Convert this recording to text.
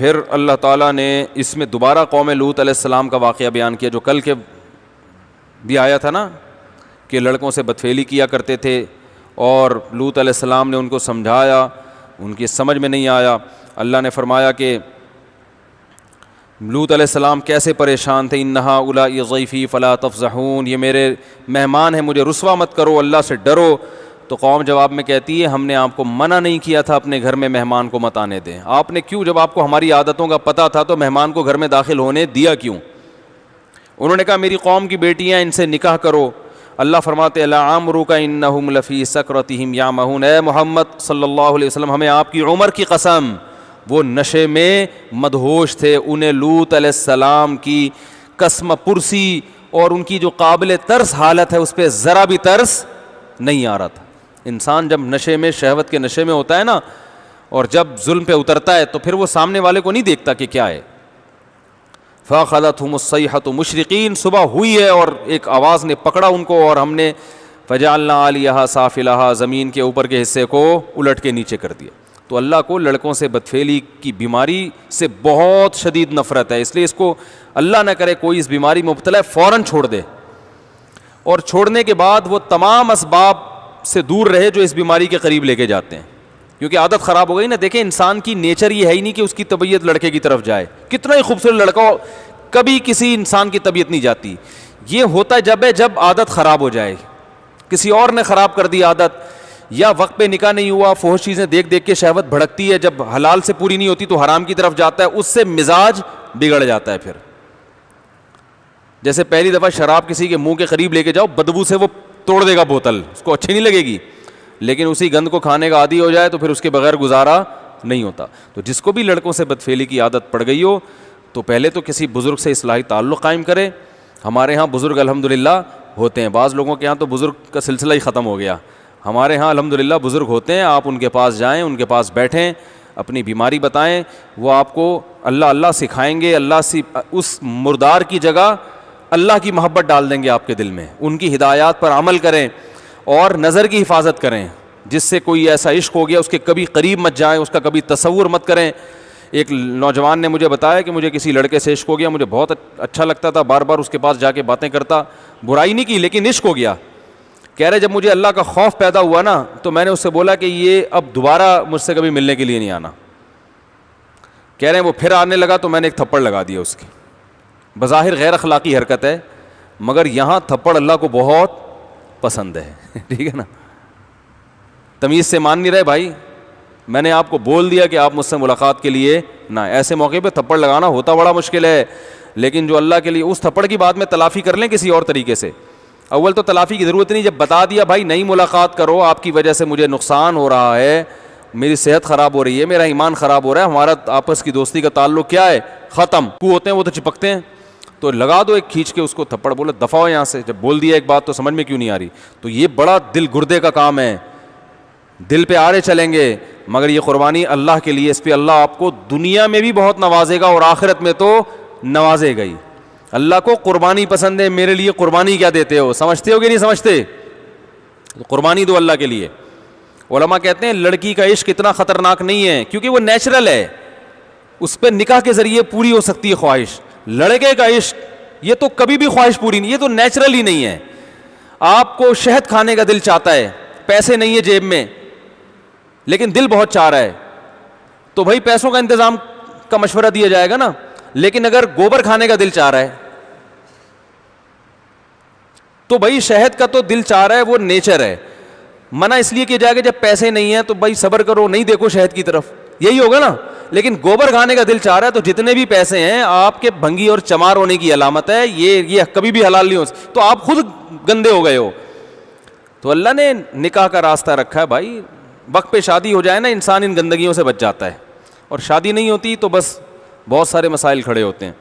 پھر اللہ تعالیٰ نے اس میں دوبارہ قوم لوط علیہ السلام کا واقعہ بیان کیا جو کل کے بھی آیا تھا نا، کہ لڑکوں سے بدفعلی کیا کرتے تھے اور لوط علیہ السلام نے ان کو سمجھایا، ان کی سمجھ میں نہیں آیا۔ اللہ نے فرمایا کہ لوط علیہ السلام کیسے پریشان تھے، انہا اولائی ضیفی فلا تفضحون، یہ میرے مہمان ہیں، مجھے رسوا مت کرو، اللہ سے ڈرو۔ تو قوم جواب میں کہتی ہے ہم نے آپ کو منع نہیں کیا تھا اپنے گھر میں مہمان کو مت آنے دیں، آپ نے کیوں، جب آپ کو ہماری عادتوں کا پتہ تھا تو مہمان کو گھر میں داخل ہونے دیا کیوں؟ انہوں نے کہا میری قوم کی بیٹیاں، ان سے نکاح کرو۔ اللہ فرماتے لعمرک انہم لفی سکرتہم یعمہون، اے محمد صلی اللہ علیہ وسلم ہمیں آپ کی عمر کی قسم، وہ نشے میں مدہوش تھے، انہیں لوط علیہ السلام کی قسم پرسی اور ان کی جو قابل ترس حالت ہے اس پہ ذرا بھی ترس نہیں آ رہا تھا۔ انسان جب نشے میں، شہوت کے نشے میں ہوتا ہے نا، اور جب ظلم پہ اترتا ہے تو پھر وہ سامنے والے کو نہیں دیکھتا کہ کیا ہے۔ فَأَخَذَتْهُمُ الصَّيْحَةُ مُشْرِقِينَ، صبح ہوئی ہے اور ایک آواز نے پکڑا ان کو اور ہم نے فَجَعَلْنَا عَالِيَهَا سَافِلَهَا، زمین کے اوپر کے حصے کو الٹ کے نیچے کر دیا۔ تو اللہ کو لڑکوں سے بدفعلی کی بیماری سے بہت شدید نفرت ہے، اس لیے اس کو اللہ نہ کرے کوئی اس بیماری میں مبتلا ہے فوراً چھوڑ دے، اور چھوڑنے کے بعد وہ تمام اسباب سے دور رہے جو اس بیماری کے قریب لے کے جاتے ہیں، کیونکہ عادت خراب ہو گئی نا۔ دیکھیں انسان کی نیچر یہ ہے ہی نہیں کہ اس کی طبیعت لڑکے کی طرف جائے، کتنا ہی خوبصورت لڑکا ہو کبھی کسی انسان کی طبیعت نہیں جاتی۔ یہ ہوتا ہے جب عادت خراب ہو جائے، کسی اور نے خراب کر دی عادت، یا وقت پہ نکاح نہیں ہوا، فحش چیزیں دیکھ دیکھ کے شہوت بھڑکتی ہے، جب حلال سے پوری نہیں ہوتی تو حرام کی طرف جاتا ہے، اس سے مزاج بگڑ جاتا ہے۔ پھر جیسے پہلی دفعہ شراب کسی کے منہ کے قریب لے کے جاؤ، بدبو سے وہ توڑ دے گا بوتل، اس کو اچھی نہیں لگے گی، لیکن اسی گند کو کھانے کا عادی ہو جائے تو پھر اس کے بغیر گزارا نہیں ہوتا۔ تو جس کو بھی لڑکوں سے بدفعلی کی عادت پڑ گئی ہو تو پہلے تو کسی بزرگ سے اصلاحی تعلق قائم کرے۔ ہمارے ہاں بزرگ الحمدللہ ہوتے ہیں، بعض لوگوں کے ہاں تو بزرگ کا سلسلہ ہی ختم ہو گیا، ہمارے ہاں الحمدللہ بزرگ ہوتے ہیں، آپ ان کے پاس جائیں، ان کے پاس بیٹھیں، اپنی بیماری بتائیں، وہ آپ کو اللہ اللہ سکھائیں گے، اللہ سے اس مردار کی جگہ اللہ کی محبت ڈال دیں گے آپ کے دل میں، ان کی ہدایات پر عمل کریں اور نظر کی حفاظت کریں، جس سے کوئی ایسا عشق ہو گیا اس کے کبھی قریب مت جائیں، اس کا کبھی تصور مت کریں۔ ایک نوجوان نے مجھے بتایا کہ مجھے کسی لڑکے سے عشق ہو گیا، مجھے بہت اچھا لگتا تھا، بار بار اس کے پاس جا کے باتیں کرتا، برائی نہیں کی لیکن عشق ہو گیا۔ کہہ رہے جب مجھے اللہ کا خوف پیدا ہوا نا تو میں نے اس سے بولا کہ یہ اب دوبارہ مجھ سے کبھی ملنے کے لیے نہیں آنا۔ کہہ رہے ہیں وہ پھر آنے لگا تو میں نے ایک تھپڑ لگا دیا اس کی، بظاہر غیر اخلاقی حرکت ہے مگر یہاں تھپڑ اللہ کو بہت پسند ہے ٹھیک ہے نا، تمیز سے مان نہیں رہے بھائی، میں نے آپ کو بول دیا کہ آپ مجھ سے ملاقات کے لیے نہ، ایسے موقع پہ تھپڑ لگانا ہوتا بڑا مشکل ہے، لیکن جو اللہ کے لیے، اس تھپڑ کی بعد میں تلافی کر لیں کسی اور طریقے سے۔ اول تو تلافی کی ضرورت نہیں، جب بتا دیا بھائی نہیں ملاقات کرو، آپ کی وجہ سے مجھے نقصان ہو رہا ہے، میری صحت خراب ہو رہی ہے، میرا ایمان خراب ہو رہا ہے، ہمارا آپس کی دوستی کا تعلق کیا ہے ختم، کو ہوتے ہیں وہ تو چپکتے ہیں، تو لگا دو ایک کھینچ کے اس کو تھپڑ، بولے دفع ہو یہاں سے، جب بول دیا ایک بات تو سمجھ میں کیوں نہیں آ رہی؟ تو یہ بڑا دل گردے کا کام ہے، دل پہ آرے چلیں گے، مگر یہ قربانی اللہ کے لیے، اس پہ اللہ آپ کو دنیا میں بھی بہت نوازے گا اور آخرت میں تو نوازے گا ہی۔ اللہ کو قربانی پسند ہے، میرے لیے قربانی کیا دیتے ہو، سمجھتے ہو کہ نہیں سمجھتے؟ قربانی دو اللہ کے لیے۔ علماء کہتے ہیں لڑکی کا عشق اتنا خطرناک نہیں ہے کیونکہ وہ نیچرل ہے، اس پہ نکاح کے ذریعے پوری ہو سکتی ہے خواہش۔ لڑکے کا عشق یہ تو کبھی بھی خواہش پوری نہیں، یہ تو نیچرل ہی نہیں ہے۔ آپ کو شہد کھانے کا دل چاہتا ہے، پیسے نہیں ہے جیب میں لیکن دل بہت چاہ رہا ہے، تو بھائی پیسوں کا انتظام کا مشورہ دیا جائے گا نا، لیکن اگر گوبر کھانے کا دل چاہ رہا ہے تو بھائی شہد کا تو دل چاہ رہا ہے، وہ نیچر ہے۔ منع اس لیے کیا جائے گا جب پیسے نہیں ہیں تو بھائی صبر کرو، نہیں دیکھو شہد کی طرف، یہی ہوگا نا۔ لیکن گوبر کھانے کا دل چاہ رہا ہے تو جتنے بھی پیسے ہیں آپ کے بھنگی اور چمار ہونے کی علامت ہے، یہ کبھی بھی حلال نہیں ہو، تو آپ خود گندے ہو گئے ہو۔ تو اللہ نے نکاح کا راستہ رکھا ہے بھائی، وقت پہ شادی ہو جائے نا انسان ان گندگیوں سے بچ جاتا ہے، اور شادی نہیں ہوتی تو بس بہت سارے مسائل کھڑے ہوتے ہیں۔